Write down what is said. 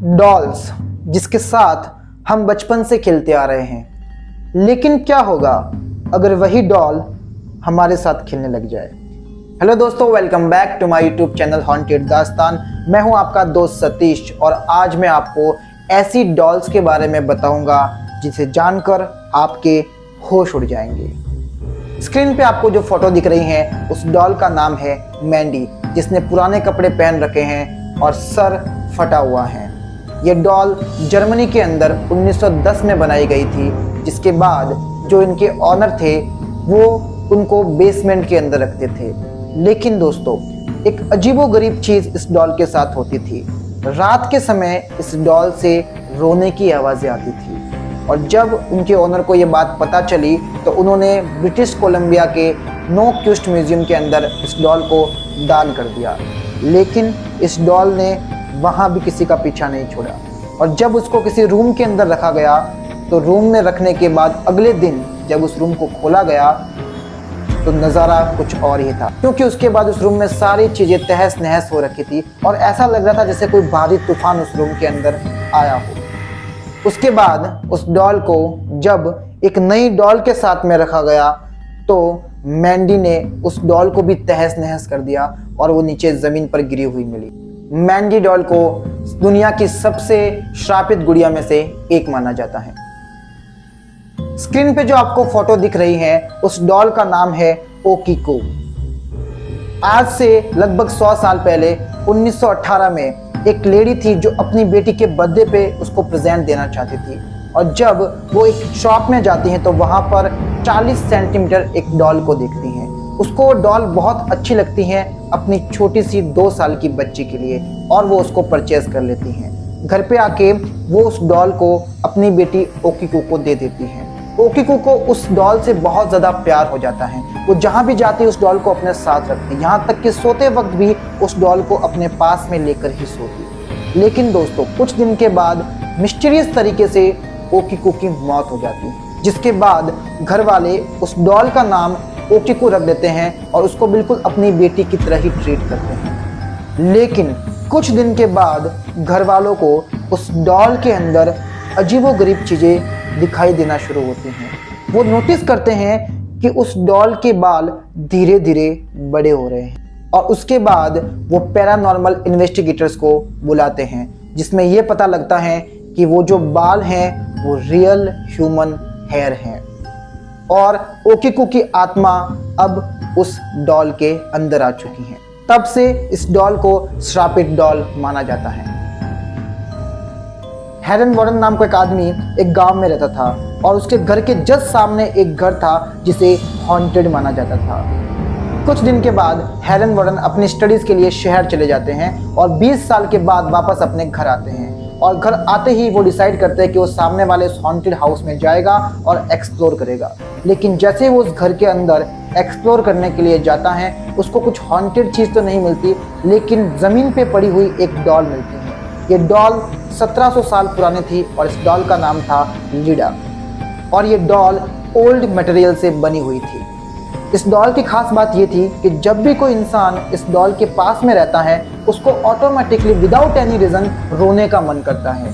Dolls जिसके साथ हम बचपन से खेलते आ रहे हैं, लेकिन क्या होगा अगर वही डॉल हमारे साथ खेलने लग जाए। हेलो दोस्तों, welcome back to my YouTube channel haunted Dastaan. मैं हूं आपका दोस्त सतीश और आज मैं आपको ऐसी डॉल्स के बारे में बताऊंगा जिसे जानकर आपके होश उड़ जाएंगे। स्क्रीन पे आपको जो फोटो दिख रही है उस डॉल का नाम है मैंडी, जिसने पुराने कपड़े पहन रखे हैं और सर फटा हुआ है। ये डॉल जर्मनी के अंदर 1910 में बनाई गई थी, जिसके बाद जो इनके ऑनर थे वो उनको बेसमेंट के अंदर रखते थे। लेकिन दोस्तों, एक अजीबोगरीब चीज़ इस डॉल के साथ होती थी। रात के समय इस डॉल से रोने की आवाज़ें आती थी और जब उनके ओनर को ये बात पता चली तो उन्होंने ब्रिटिश कोलंबिया के नो क्यूस्ट म्यूजियम के अंदर इस डॉल को दान कर दिया। लेकिन इस डॉल ने वहाँ भी किसी का पीछा नहीं छोड़ा और जब उसको किसी रूम के अंदर रखा गया तो रूम में रखने के बाद अगले दिन जब उस रूम को खोला गया तो नज़ारा कुछ और ही था, क्योंकि उसके बाद उस रूम में सारी चीज़ें तहस नहस हो रखी थी और ऐसा लग रहा था जैसे कोई भारी तूफान उस रूम के अंदर आया हो। उसके बाद उस डॉल को जब एक नई डॉल के साथ में रखा गया तो मैंडी ने उस डॉल को भी तहस नहस कर दिया और वो नीचे ज़मीन पर गिरी हुई मिली। मैंडी डॉल को दुनिया की सबसे श्रापित गुड़िया में से एक माना जाता है। स्क्रीन पे जो आपको फोटो दिख रही है उस डॉल का नाम है ओकीको। आज से लगभग 100 साल पहले 1918 में एक लेडी थी जो अपनी बेटी के बर्थडे पे उसको प्रेजेंट देना चाहती थी और जब वो एक शॉप में जाती हैं तो वहाँ पर 40 सेंटीमीटर एक डॉल को देखती हैं। उसको डॉल बहुत अच्छी लगती है अपनी छोटी सी 2 साल की बच्ची के लिए और वो उसको परचेज कर लेती हैं। घर पे आके वो उस डॉल को अपनी बेटी ओकीको को दे देती हैं। ओकीको को उस डॉल से बहुत ज़्यादा प्यार हो जाता है। वो जहाँ भी जाती है उस डॉल को अपने साथ रखती, यहाँ तक कि सोते वक्त भी उस डॉल को अपने पास में लेकर ही सोती। लेकिन दोस्तों, कुछ दिन के बाद मिस्टीरियस तरीके से ओकीको की मौत हो जाती है, जिसके बाद घर वाले उस डॉल का नाम ओकीको रख देते हैं और उसको बिल्कुल अपनी बेटी की तरह ही ट्रीट करते हैं। लेकिन कुछ दिन के बाद घर वालों को उस डॉल के अंदर अजीबोगरीब चीज़ें दिखाई देना शुरू होती हैं। वो नोटिस करते हैं कि उस डॉल के बाल धीरे धीरे बड़े हो रहे हैं और उसके बाद वो पैरानॉर्मल इन्वेस्टिगेटर्स को बुलाते हैं, जिसमें ये पता लगता है कि वो जो बाल हैं वो रियल ह्यूमन हेयर हैं और ओकीको की आत्मा अब उस डॉल के अंदर आ चुकी है। तब से इस डॉल को श्रापित डॉल माना जाता है। हेरन वॉरेन नाम का एक आदमी एक गांव में रहता था और उसके घर के जस्ट सामने एक घर था जिसे हॉन्टेड माना जाता था। कुछ दिन के बाद हेरन वॉरेन अपनी स्टडीज़ के लिए शहर चले जाते हैं और 20 साल के बाद वापस अपने घर आते हैं और घर आते ही वो डिसाइड करते हैं कि वो सामने वाले उस हॉन्टेड हाउस में जाएगा और एक्सप्लोर करेगा। लेकिन जैसे वो उस घर के अंदर एक्सप्लोर करने के लिए जाता है उसको कुछ हॉन्टेड चीज़ तो नहीं मिलती, लेकिन ज़मीन पे पड़ी हुई एक डॉल मिलती है। ये डॉल 1700 साल पुरानी थी और इस डॉल का नाम था लीडा और ये डॉल ओल्ड मटेरियल से बनी हुई थी। इस डॉल की खास बात ये थी कि जब भी कोई इंसान इस डॉल के पास में रहता है उसको ऑटोमेटिकली विदाउट एनी रीज़न रोने का मन करता है।